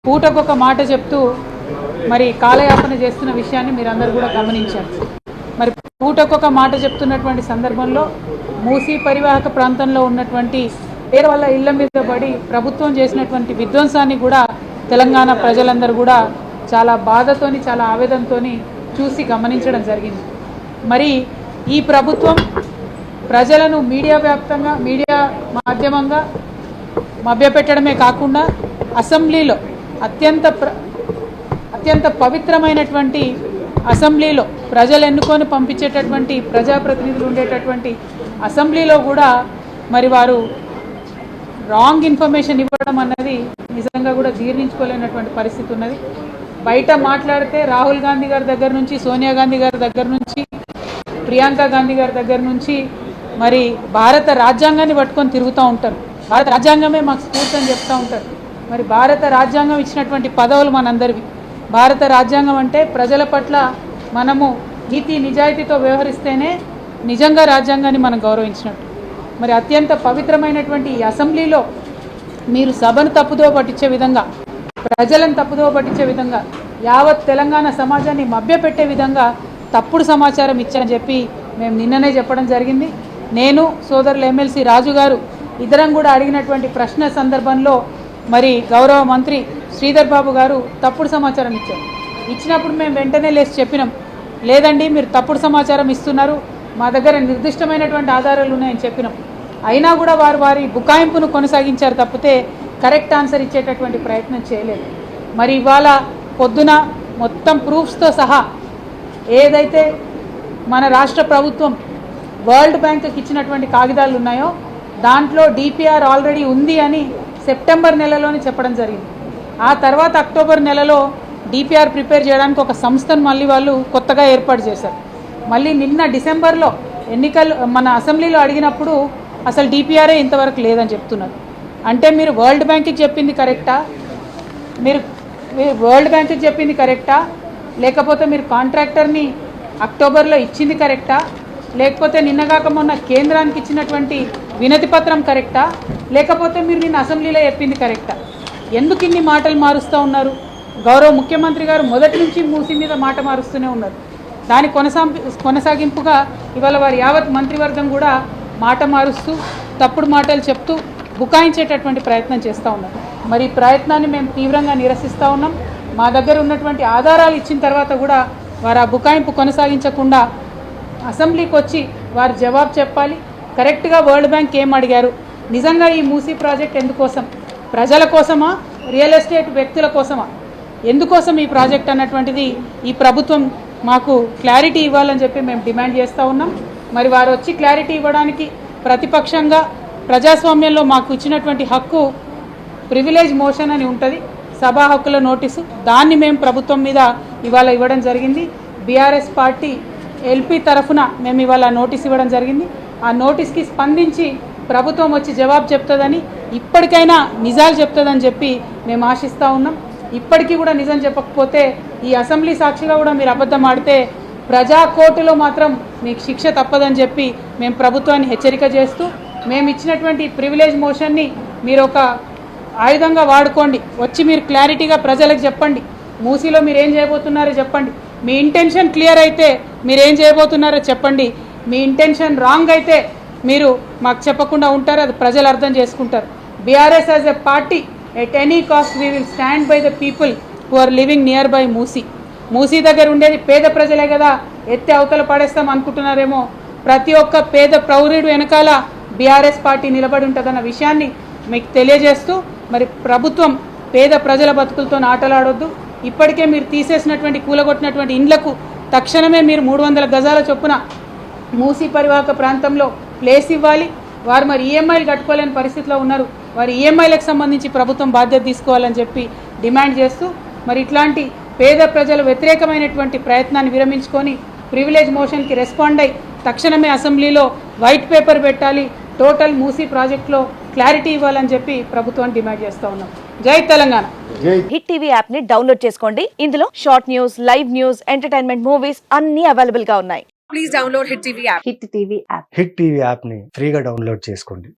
పూటకొక మాట చెప్తూ మరి కాలయాపన చేస్తున్న విషయాన్ని మీరందరూ కూడా గమనించారు. మరి పూటకొక మాట చెప్తున్నటువంటి సందర్భంలో మూసీ పరివాహక ప్రాంతంలో ఉన్నటువంటి పేరు వల్ల ఇళ్ల మీద పడి ప్రభుత్వం చేసినటువంటి విధ్వంసాన్ని కూడా తెలంగాణ ప్రజలందరూ కూడా చాలా బాధతోని చాలా ఆవేదనతోని చూసి గమనించడం జరిగింది. మరి ఈ ప్రభుత్వం ప్రజలను మీడియా వ్యాప్తంగా మీడియా మాధ్యమంగా మభ్యపెట్టడమే కాకుండా అసెంబ్లీలో అత్యంత పవిత్రమైనటువంటి అసెంబ్లీలో ప్రజలు ఎన్నుకొని పంపించేటటువంటి ప్రజాప్రతినిధులు ఉండేటటువంటి అసెంబ్లీలో కూడా మరి వారు రాంగ్ ఇన్ఫర్మేషన్ ఇవ్వడం అన్నది నిజంగా కూడా జీర్ణించుకోలేనటువంటి పరిస్థితి ఉన్నది. బయట మాట్లాడితే రాహుల్ గాంధీ గారి దగ్గర నుంచి, సోనియా గాంధీ గారి దగ్గర నుంచి, ప్రియాంక గాంధీ గారి దగ్గర నుంచి మరి భారత రాజ్యాంగాన్ని పట్టుకొని తిరుగుతూ ఉంటారు. భారత రాజ్యాంగమే మాకు స్ఫూర్తి అని చెప్తూ ఉంటారు. మరి భారత రాజ్యాంగం ఇచ్చినటువంటి పదవులు మనందరివి. భారత రాజ్యాంగం అంటే ప్రజల పట్ల మనము నీతి నిజాయితీతో వ్యవహరిస్తేనే నిజంగా రాజ్యాంగాన్ని మనం గౌరవించినట్టు. మరి అత్యంత పవిత్రమైనటువంటి ఈ అసెంబ్లీలో మీరు సభను తప్పుదోవ పట్టించే విధంగా, ప్రజలను తప్పుదోవ పట్టించే విధంగా, యావత్ తెలంగాణ సమాజాన్ని మభ్యపెట్టే విధంగా తప్పుడు సమాచారం ఇచ్చారని చెప్పి మేము నిన్ననే చెప్పడం జరిగింది. నేను సోదరులు ఎమ్మెల్సీ రాజు గారు ఇద్దరం కూడా అడిగినటువంటి ప్రశ్న సందర్భంలో మరి గౌరవ మంత్రి శ్రీధర్ బాబు గారు తప్పుడు సమాచారం ఇచ్చారు. ఇచ్చినప్పుడు మేము వెంటనే లేచి చెప్పినాం, లేదండి మీరు తప్పుడు సమాచారం ఇస్తున్నారు, మా దగ్గర నిర్దిష్టమైనటువంటి ఆధారాలు ఉన్నాయని చెప్పినాం. అయినా కూడా వారు వారి బుకాయింపును కొనసాగించారు తప్పితే కరెక్ట్ ఆన్సర్ ఇచ్చేటటువంటి ప్రయత్నం చేయలేదు. మరి ఇవాళ పొద్దున మొత్తం ప్రూఫ్స్తో సహా ఏదైతే మన రాష్ట్ర ప్రభుత్వం వరల్డ్ బ్యాంక్కి ఇచ్చినటువంటి కాగితాలు ఉన్నాయో దాంట్లో డిపిఆర్ ఆల్రెడీ ఉంది అని సెప్టెంబర్ నెలలోనే చెప్పడం జరిగింది. ఆ తర్వాత అక్టోబర్ నెలలో డిపిఆర్ ప్రిపేర్ చేయడానికి ఒక సంస్థను మళ్ళీ వాళ్ళు కొత్తగా ఏర్పాటు చేశారు. మళ్ళీ నిన్న డిసెంబర్లో ఎన్నికలు మన అసెంబ్లీలో అడిగినప్పుడు అసలు డిపిఆర్ఏ ఇంతవరకు లేదని చెప్తున్నారు. అంటే మీరు వరల్డ్ బ్యాంక్కి చెప్పింది కరెక్టా, మీరు వరల్డ్ బ్యాంక్కి చెప్పింది కరెక్టా, లేకపోతే మీరు కాంట్రాక్టర్ని అక్టోబర్లో ఇచ్చింది కరెక్టా, లేకపోతే నిన్నగాక మొన్న కేంద్రానికి ఇచ్చినటువంటి వినతి పత్రం కరెక్టా, లేకపోతే మీరు నిన్న అసెంబ్లీలో చెప్పింది కరెక్టా? ఎందుకు ఇన్ని మాటలు మారుస్తూ ఉన్నారు? గౌరవ ముఖ్యమంత్రి గారు మొదటి నుంచి మూసి మీద మాట మారుస్తూనే ఉన్నారు. దాని కొనసాగింపుగా ఇవాళ వారి యావత్ మంత్రివర్గం కూడా మాట మారుస్తూ తప్పుడు మాటలు చెప్తూ బుకాయించేటటువంటి ప్రయత్నం చేస్తూ ఉన్నారు. మరి ఈ ప్రయత్నాన్ని మేము తీవ్రంగా నిరసిస్తూ ఉన్నాం. మా దగ్గర ఉన్నటువంటి ఆధారాలు ఇచ్చిన తర్వాత కూడా వారు ఆ బుకాయింపు కొనసాగించకుండా అసెంబ్లీకి వచ్చి వారు జవాబు చెప్పాలి. కరెక్ట్గా వరల్డ్ బ్యాంక్ ఏం అడిగారు, నిజంగా ఈ మూసీ ప్రాజెక్ట్ ఎందుకోసం, ప్రజల కోసమా, రియల్ ఎస్టేట్ వ్యక్తుల కోసమా, ఎందుకోసం ఈ ప్రాజెక్ట్ అన్నటువంటిది ఈ ప్రభుత్వం మాకు క్లారిటీ ఇవ్వాలని చెప్పి మేము డిమాండ్ చేస్తూ ఉన్నాం. మరి వారు వచ్చి క్లారిటీ ఇవ్వడానికి ప్రతిపక్షంగా ప్రజాస్వామ్యంలో మాకు ఇచ్చినటువంటి హక్కు ప్రివిలేజ్ మోషన్ అని ఉంటుంది, సభా హక్కుల నోటీసు, దాన్ని మేము ప్రభుత్వం మీద ఇవాళ ఇవ్వడం జరిగింది. బీఆర్ఎస్ పార్టీ ఎల్పీ తరఫున మేము ఇవాళ నోటీస్ ఇవ్వడం జరిగింది. ఆ నోటీస్కి స్పందించి ప్రభుత్వం వచ్చి జవాబు చెప్తుందని, ఇప్పటికైనా నిజాలు చెప్తుందని చెప్పి మేము ఆశిస్తూ ఉన్నాం. ఇప్పటికీ కూడా నిజం చెప్పకపోతే ఈ అసెంబ్లీ సాక్షిగా కూడా మీరు అబద్ధం ఆడితే ప్రజా కోర్టులో మాత్రం మీకు శిక్ష తప్పదని చెప్పి మేము ప్రభుత్వాన్ని హెచ్చరిక చేస్తూ, మేము ఇచ్చినటువంటి ప్రివిలేజ్ మోషన్ని మీరు ఒక ఆయుధంగా వాడుకోండి, వచ్చి మీరు క్లారిటీగా ప్రజలకు చెప్పండి, మూసీలో మీరు ఏం చేయబోతున్నారో చెప్పండి. మీ ఇంటెన్షన్ క్లియర్ అయితే మీరు ఏం చేయబోతున్నారో చెప్పండి. మీ ఇంటెన్షన్ రాంగ్ అయితే మీరు మాకు చెప్పకుండా ఉంటారు, అది ప్రజలు అర్థం చేసుకుంటారు. BRS as a party at any cost we will stand by the people who are living nearby Musi. Musi దగ్గర ఉండేది పేద ప్రజలే కదా, ఎత్తి అవతల పడేస్తాం అనుకుంటున్నారేమో. ప్రతి ఒక్క పేద ప్రౌఢుడు వెనకాల బీఆర్ఎస్ పార్టీ నిలబడి ఉంటుందన్న విషయాన్ని మీకు తెలియజేస్తూ, మరి ప్రభుత్వం పేద ప్రజల బతుకులతో ఆటలాడొద్దు. ఇప్పటికే మీరు తీసేసినటువంటి కూలగొట్టినటువంటి ఇండ్లకు తక్షణమే మీరు 300 గజాల చొప్పున మూసీ పరివాహక ప్రాంతంలో ప్లేస్ ఇవ్వాలి. వారు మరి ఈఎంఐలు కట్టుకోలేని పరిస్థితిలో ఉన్నారు, వారి ఈఎంఐలకు సంబంధించి ప్రభుత్వం బాధ్యత తీసుకోవాలని చెప్పి డిమాండ్ చేస్తూ, మరి ఇట్లాంటి పేద ప్రజల వ్యతిరేకమైనటువంటి ప్రయత్నాన్ని విరమించుకొని ప్రివిలేజ్ మోషన్కి రెస్పాండ్ అయ్యి తక్షణమే అసెంబ్లీలో వైట్ పేపర్ పెట్టాలి, టోటల్ మూసీ ప్రాజెక్టులో క్లారిటీ ఇవ్వాలని చెప్పి ప్రభుత్వాన్ని డిమాండ్ చేస్తూ ఉన్నాం. జై తెలంగాణ. హిట్ టీవీ యాప్ ని డౌన్లోడ్ చేసుకోండి. ఇందులో short news, live news, entertainment movies అన్ని అవైలబుల్ గా ఉన్నాయి. Please download hit TV app. Hit TV app ని ఫ్రీగా డౌన్లోడ్ చేసుకోండి.